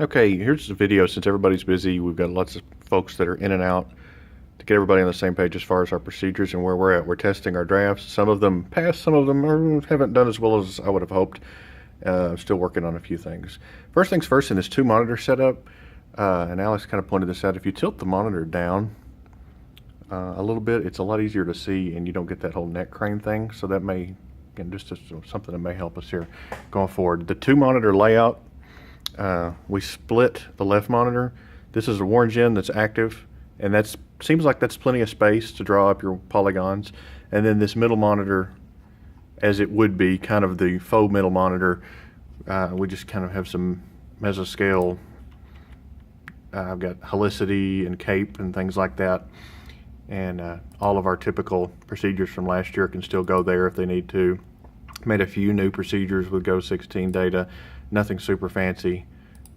Okay, here's the video. Since everybody's busy, we've got lots of folks that are in and out to get everybody on the same page as far as our procedures and where we're at. We're testing our drafts. Some of them passed, some of them haven't done as well as I would have hoped. Still working on a few things. First things first, in this two monitor setup, and Alex kind of pointed this out, if you tilt the monitor down a little bit, it's a lot easier to see and you don't get that whole neck crane thing. So that may, again, just something that may help us here going forward. The two monitor layout, we split the left monitor. This is a Warren Gen that's active, and that seems like that's plenty of space to draw up your polygons. And then this middle monitor, as it would be kind of the faux middle monitor, we just kind of have some mesoscale. I've got helicity and cape and things like that, and all of our typical procedures from last year can still go there if they need to. Made a few new procedures with Go16 data, nothing super fancy.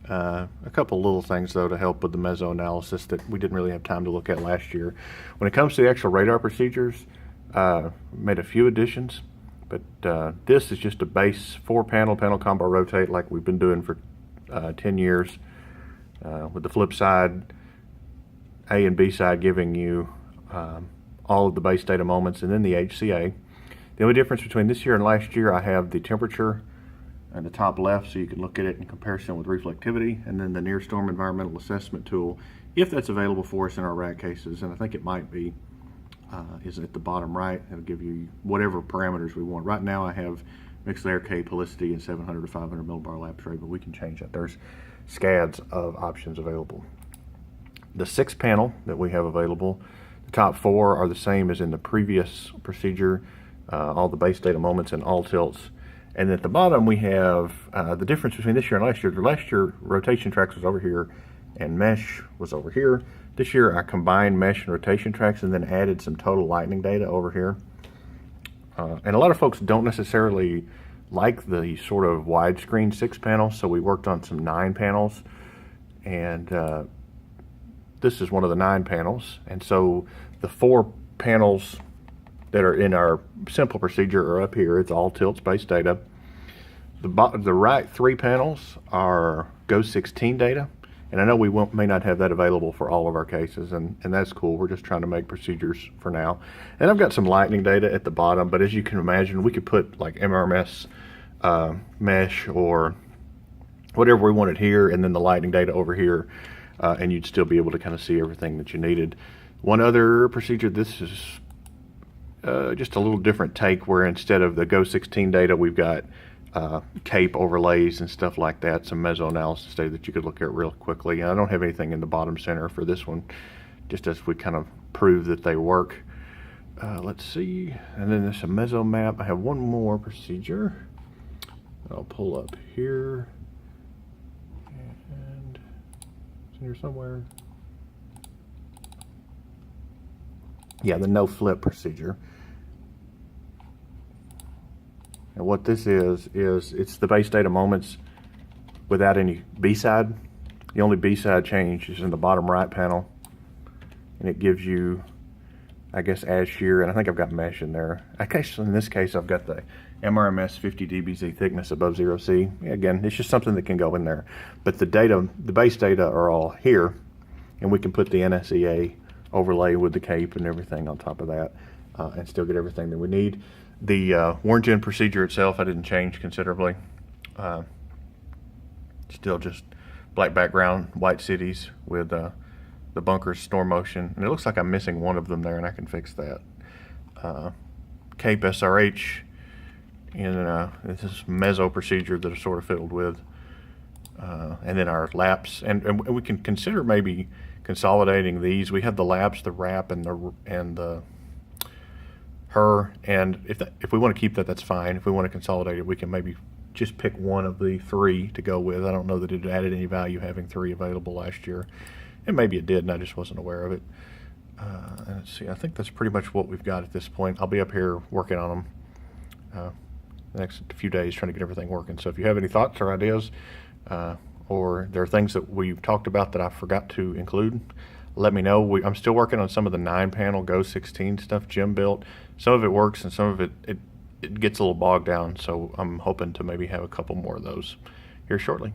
A couple little things though to help with the meso analysis that we didn't really have time to look at last year. When it comes to the actual radar procedures, made a few additions, but this is just a base 4-panel combo rotate like we've been doing for 10 years, with the flip side, A and B side giving you all of the base data moments and then the HCA. The only difference between this year and last year, I have the temperature in the top left so you can look at it in comparison with reflectivity, and then the near storm environmental assessment tool, if that's available for us in our RAC cases, and I think it might be, is at the bottom right. It'll give you whatever parameters we want. Right now I have mixed layer cape, helicity, and 700 to 500 millibar lapse rate, but we can change that. There's scads of options available. The 6-panel that we have available, the top 4 are the same as in the previous procedure, all the base data moments and all tilts. And at the bottom we have the difference between this year and last year. The last year rotation tracks was over here and mesh was over here. This year I combined mesh and rotation tracks and then added some total lightning data over here. And a lot of folks don't necessarily like the sort of widescreen 6-panel, so we worked on some 9 panels, and this is one of the 9 panels. And so the 4 panels that are in our simple procedure are up here. It's all tilts based data. The right 3 panels are Go16 data, and I know we may not have that available for all of our cases, and that's cool. We're just trying to make procedures for now. And I've got some lightning data at the bottom, but as you can imagine, we could put like MRMS mesh or whatever we wanted here, and then the lightning data over here, and you'd still be able to kind of see everything that you needed. One other procedure, this is just a little different take, where instead of the Go16 data, we've got cape overlays and stuff like that, some meso analysis data that you could look at real quickly. And I don't have anything in the bottom center for this one, just as we kind of prove that they work. Let's see, and then there's a meso map. I have one more procedure. I'll pull up here, and it's here somewhere. Yeah, the no flip procedure. And what this is it's the base data moments without any B-side. The only B-side change is in the bottom right panel, and it gives you, I guess, as shear, and I think I've got mesh in there. I guess in this case I've got the MRMS 50 dBZ thickness above 0C. Again, it's just something that can go in there. But the data, the base data are all here, and we can put the NSEA overlay with the cape and everything on top of that, and still get everything that we need. The Warren Gen procedure itself I didn't change considerably. Still just black background, white cities with the bunkers storm motion, and it looks like I'm missing one of them there, and I can fix that. Cape SRH in this meso procedure that is sort of fiddled with, and then our laps, and we can consider maybe consolidating these. We have the laps, the wrap, and the her, and if we want to keep that, that's fine. If we want to consolidate it, we can maybe just pick one of the 3 to go with. I don't know that it added any value having 3 available last year, and maybe it did and I just wasn't aware of it. And let's see, I think that's pretty much what we've got at this point. I'll be up here working on them the next few days, trying to get everything working. So if you have any thoughts or ideas, or there are things that we've talked about that I forgot to include, let me know. I'm still working on some of the 9-panel Go16 stuff Jim built. Some of it works and some of it gets a little bogged down, so I'm hoping to maybe have a couple more of those here shortly.